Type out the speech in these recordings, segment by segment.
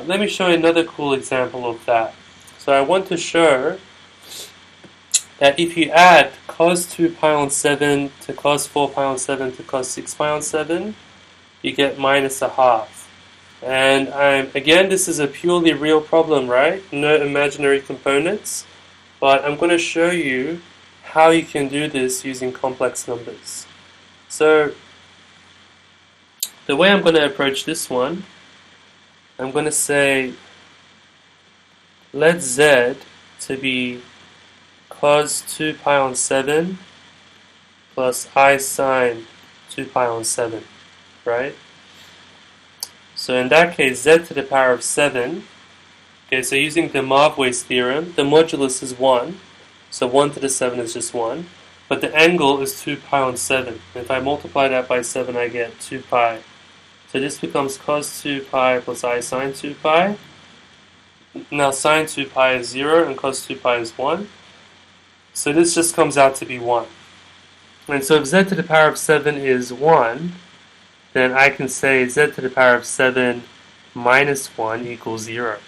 let me show you another cool example of that. So I want to show that if you add cos 2 pi on 7 to cos 4 pi on 7 to cos 6 pi on 7, you get minus a half. And again, this is a purely real problem, right? No imaginary components. But I'm going to show you how you can do this using complex numbers. So the way I'm going to approach this one, I'm going to say let z to be cos 2 pi on 7 plus I sine 2 pi on 7, right? So in that case, z to the power of 7. Okay, so using the Markowitz theorem, the modulus is 1, so 1 to the 7 is just 1, but the angle is 2 pi on 7. If I multiply that by 7, I get 2 pi. So this becomes cos 2 pi plus I sine 2 pi. Now sine 2 pi is 0 and cos 2 pi is 1. So this just comes out to be 1. And so if z to the power of 7 is 1, then I can say z to the power of 7 minus 1 equals 0.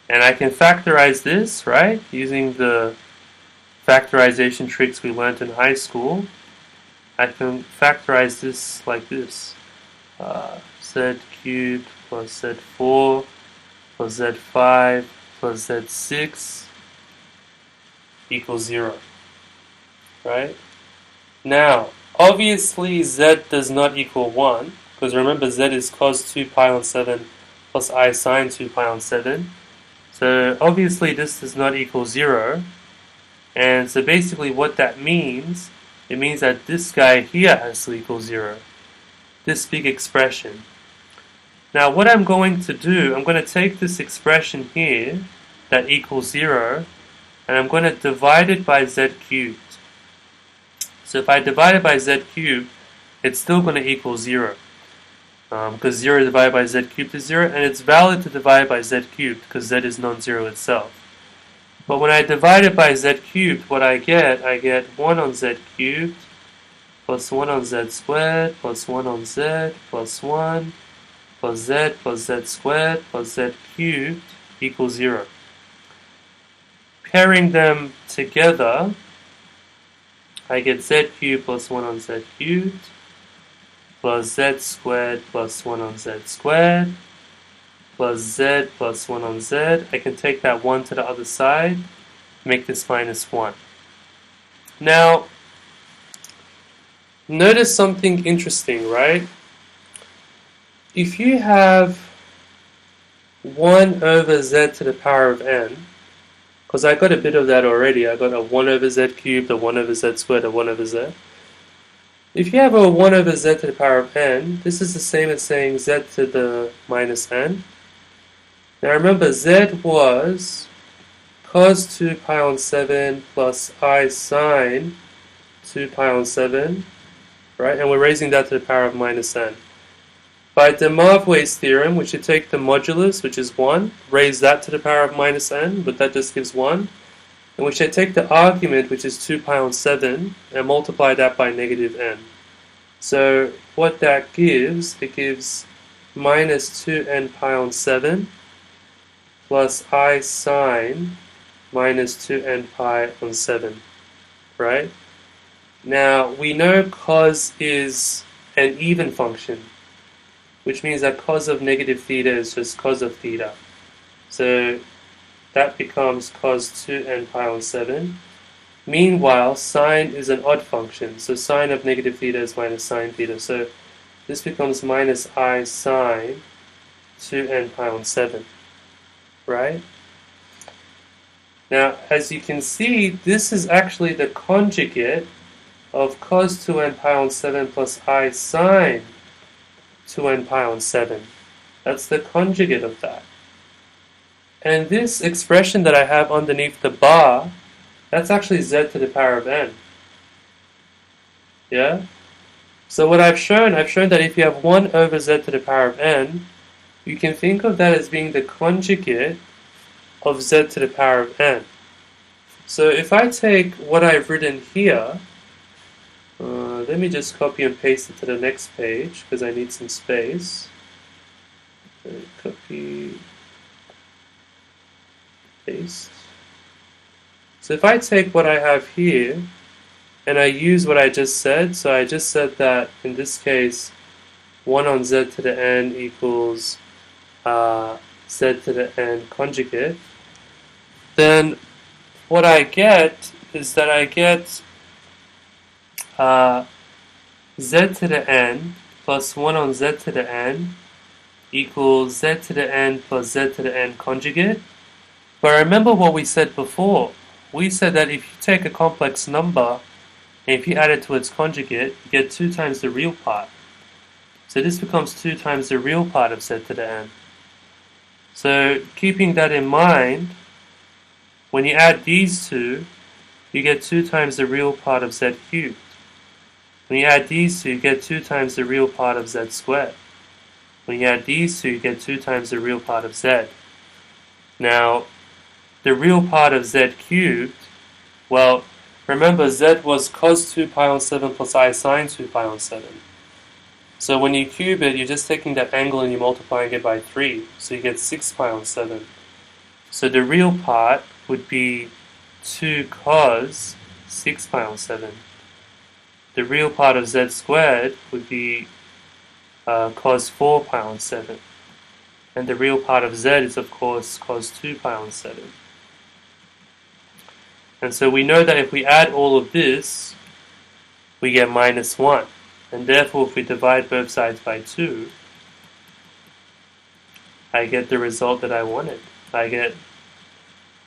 And I can factorize this, right, using the factorization tricks we learned in high school. I can factorize this like this. Z cubed plus Z4 plus Z5 plus Z6 equals 0. Right? Now, obviously Z does not equal 1, because remember Z is cos 2 pi on 7 plus I sine 2 pi on 7. So obviously this does not equal 0. And so basically what that means, it means that this guy here has to equal 0. This big expression. Now what I'm going to do, I'm going to take this expression here that equals 0, and I'm going to divide it by z cubed. So if I divide it by z cubed, it's still going to equal 0. Because 0 divided by z cubed is 0, and it's valid to divide by z cubed because z is non-zero itself. But when I divide it by z cubed, what I get 1 on z cubed plus 1 on z squared plus 1 on z plus 1 plus z squared plus z cubed equals 0. Pairing them together, I get z cubed plus 1 on z cubed plus z squared plus 1 on z squared plus z plus 1 on z. I can take that 1 to the other side, make this minus 1. Now, notice something interesting, right? If you have 1 over z to the power of n, because I got a bit of that already, I got a 1 over z cubed, a 1 over z squared, a 1 over z. If you have a 1 over z to the power of n, this is the same as saying z to the minus n. Now remember, z was cos 2 pi on 7 plus I sine 2 pi on 7, right? And we're raising that to the power of minus n. By the Markowitz theorem, we should take the modulus, which is 1, raise that to the power of minus n, but that just gives 1. And we should take the argument, which is 2 pi on 7, and multiply that by negative n. So what that gives, it gives minus 2n pi on 7 plus I sine minus 2n pi on 7, right? Now, we know cos is an even function, which means that cos of negative theta is just cos of theta. So that becomes cos 2n pi on 7. Meanwhile, sine is an odd function, so sine of negative theta is minus sine theta. So this becomes minus I sine 2n pi on 7, right? Now, as you can see, this is actually the conjugate of cos 2n pi on 7 plus I sine 2n pi on 7. That's the conjugate of that. And this expression that I have underneath the bar, that's actually z to the power of n. Yeah? So what I've shown that if you have 1 over z to the power of n, you can think of that as being the conjugate of z to the power of n. So if I take what I've written here, let me just copy and paste it to the next page because I need some space. So copy, paste. So if I take what I have here and I use what I just said, so I just said that in this case 1 on z to the n equals z to the n conjugate, then what I get is that I get z to the n plus 1 on z to the n equals z to the n plus z to the n conjugate. But remember what we said before. We said that if you take a complex number and if you add it to its conjugate, you get 2 times the real part. So this becomes 2 times the real part of z to the n. So keeping that in mind, when you add these two, you get 2 times the real part of z cubed. When you add these two, you get 2 times the real part of z squared. When you add these two, you get 2 times the real part of z. Now, the real part of z cubed, well, remember z was cos 2 pi on 7 plus I sine 2 pi on 7. So when you cube it, you're just taking that angle and you're multiplying it by 3. So you get 6 pi on 7. So the real part would be 2 cos 6 pi on 7. The real part of z squared would be cos 4 pi on 7. And the real part of z is, of course, cos 2 pi on 7. And so we know that if we add all of this, we get minus 1. And therefore, if we divide both sides by 2, I get the result that I wanted. I get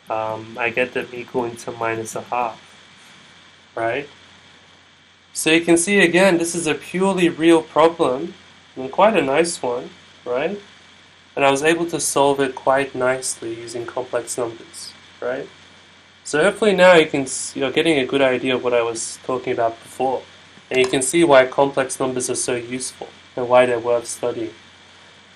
them equaling to minus a half, right? So you can see again, this is a purely real problem, and quite a nice one, right? And I was able to solve it quite nicely using complex numbers, right? So hopefully now you're getting a good idea of what I was talking about before. And you can see why complex numbers are so useful and why they're worth studying.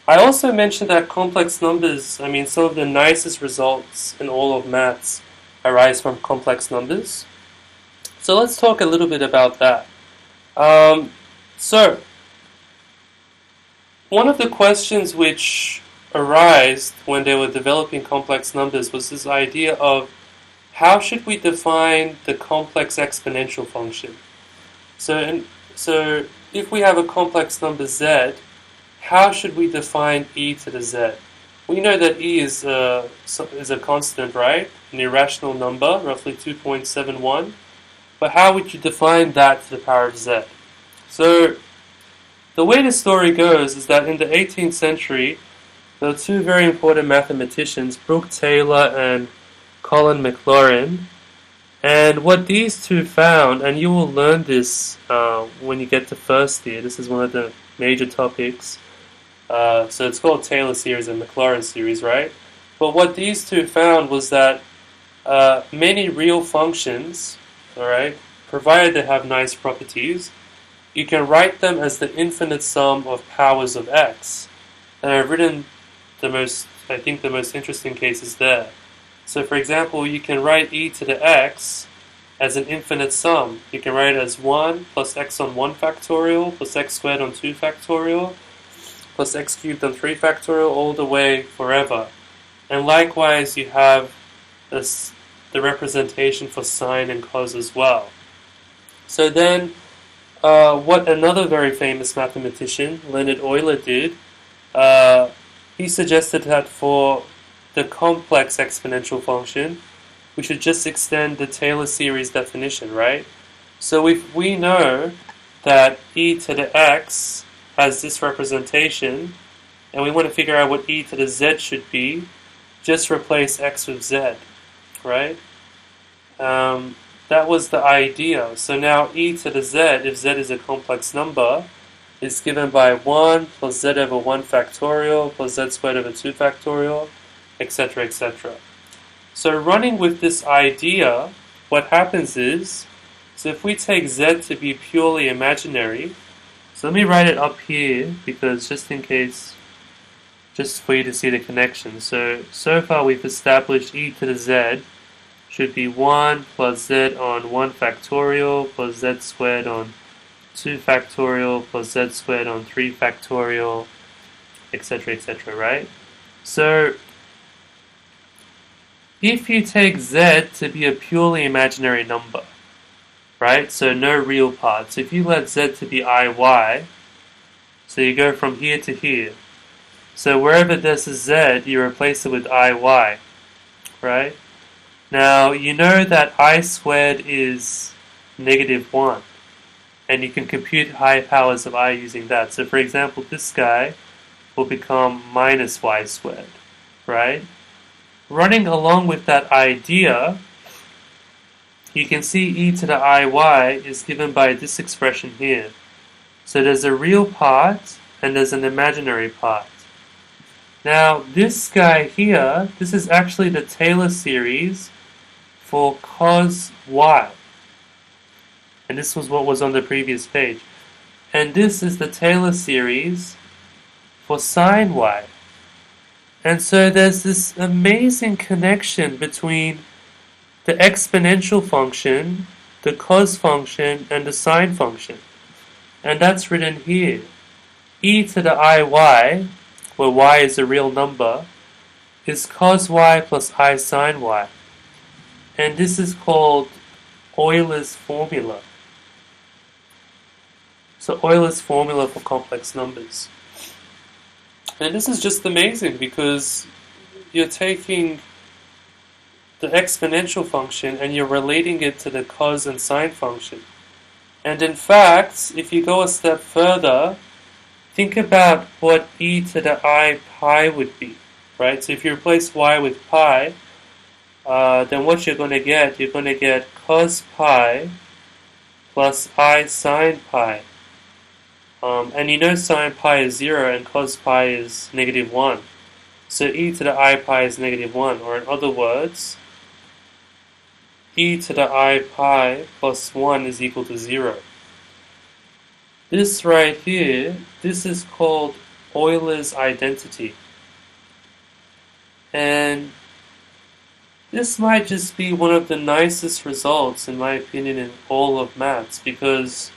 I also mentioned that complex numbers, some of the nicest results in all of maths arise from complex numbers. So let's talk a little bit about that. So, one of the questions which arose when they were developing complex numbers was this idea of how should we define the complex exponential function? So if we have a complex number z, how should we define e to the z? We know that e is a constant, right? An irrational number, roughly 2.71. But how would you define that to the power of z? So the way the story goes is that in the 18th century, there were two very important mathematicians, Brooke Taylor and Colin Maclaurin. And what these two found, and you will learn this when you get to first year, this is one of the major topics. So it's called Taylor series and Maclaurin series, right? But what these two found was that many real functions, all right, provided they have nice properties, you can write them as the infinite sum of powers of x. And I've written the most interesting cases there. So for example, you can write e to the x as an infinite sum. You can write it as 1 plus x on 1 factorial plus x squared on 2 factorial plus x cubed on 3 factorial all the way forever. And likewise, you have the representation for sine and cos as well. So then, what another very famous mathematician, Leonhard Euler, did, he suggested that for the complex exponential function, we should just extend the Taylor series definition, right? So if we know that e to the x has this representation, and we want to figure out what e to the z should be, just replace x with z, right? That was the idea. So now e to the z, if z is a complex number, is given by 1 plus z over 1 factorial plus z squared over 2 factorial, etc., etc. So running with this idea, what happens is, so if we take z to be purely imaginary, so let me write it up here, because just in case, just for you to see the connection. So far we've established e to the z should be 1 plus z on 1 factorial plus z squared on 2 factorial plus z squared on 3 factorial etc., right? So if you take z to be a purely imaginary number, right? So no real parts. If you let z to be iy, so you go from here to here. So wherever this is z, you replace it with iy, right? Now, you know that I squared is -1, and you can compute high powers of I using that. So for example, this guy will become minus y squared, right? Running along with that idea, you can see e to the iy is given by this expression here. So there's a real part and there's an imaginary part. Now this guy here, this is actually the Taylor series for cos y. And this was what was on the previous page. And this is the Taylor series for sine y. And so there's this amazing connection between the exponential function, the cos function, and the sine function. And that's written here. E to the iy, where y is a real number, is cos y plus I sine y. And this is called Euler's formula. So Euler's formula for complex numbers. And this is just amazing because you're taking the exponential function and you're relating it to the cos and sine function. And in fact, if you go a step further, think about what e to the I pi would be, right? So if you replace y with pi, then what you're going to get cos pi plus I sine pi. And you know sine pi is 0 and cos pi is -1. So e to the I pi is -1, or in other words, e to the I pi plus 1 is equal to 0. This right here, this is called Euler's identity. And this might just be one of the nicest results, in my opinion, in all of maths, because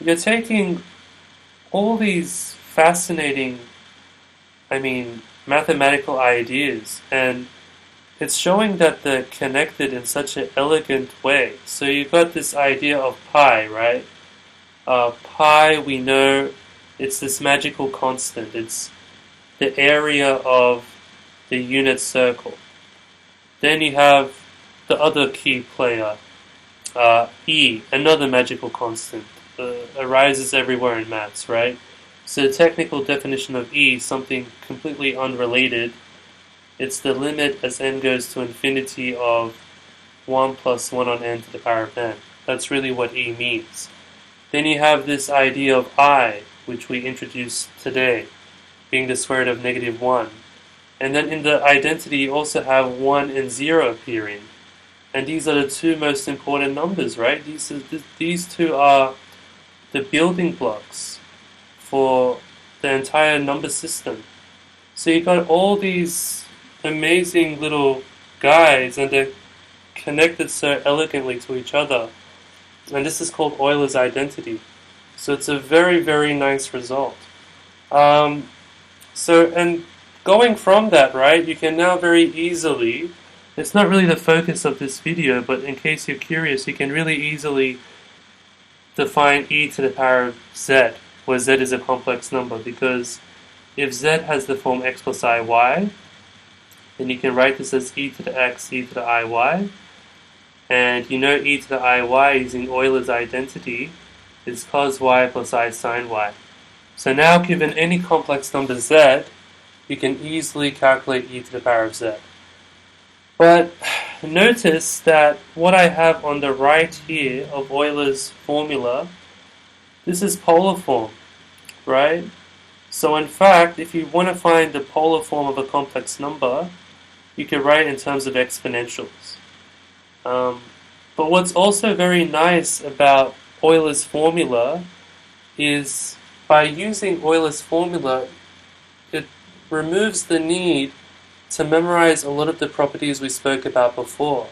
you're taking all these fascinating, mathematical ideas, and it's showing that they're connected in such an elegant way. So you've got this idea of pi, right? Pi, we know, it's this magical constant. It's the area of the unit circle. Then you have the other key player, E, another magical constant. Arises everywhere in maths, right? So the technical definition of E is something completely unrelated. It's the limit as n goes to infinity of 1 plus 1 on n to the power of n. That's really what E means. Then you have this idea of I, which we introduced today, being the square root of -1. And then in the identity you also have 1 and 0 appearing. And these are the two most important numbers, right? These two are the building blocks for the entire number system. So you've got all these amazing little guys, and they're connected so elegantly to each other. And this is called Euler's identity. So it's a very, very nice result. And going from that, right, you can now very easily, it's not really the focus of this video, but in case you're curious, you can really easily define e to the power of z, where z is a complex number, because if z has the form x plus iy, then you can write this as e to the x, e to the iy, and you know e to the iy using Euler's identity is cos y plus I sine y. So now given any complex number z, you can easily calculate e to the power of z. But notice that what I have on the right here of Euler's formula, this is polar form, right? So in fact, if you want to find the polar form of a complex number, you can write in terms of exponentials. But what's also very nice about Euler's formula is by using Euler's formula, it removes the need to memorize a lot of the properties we spoke about before.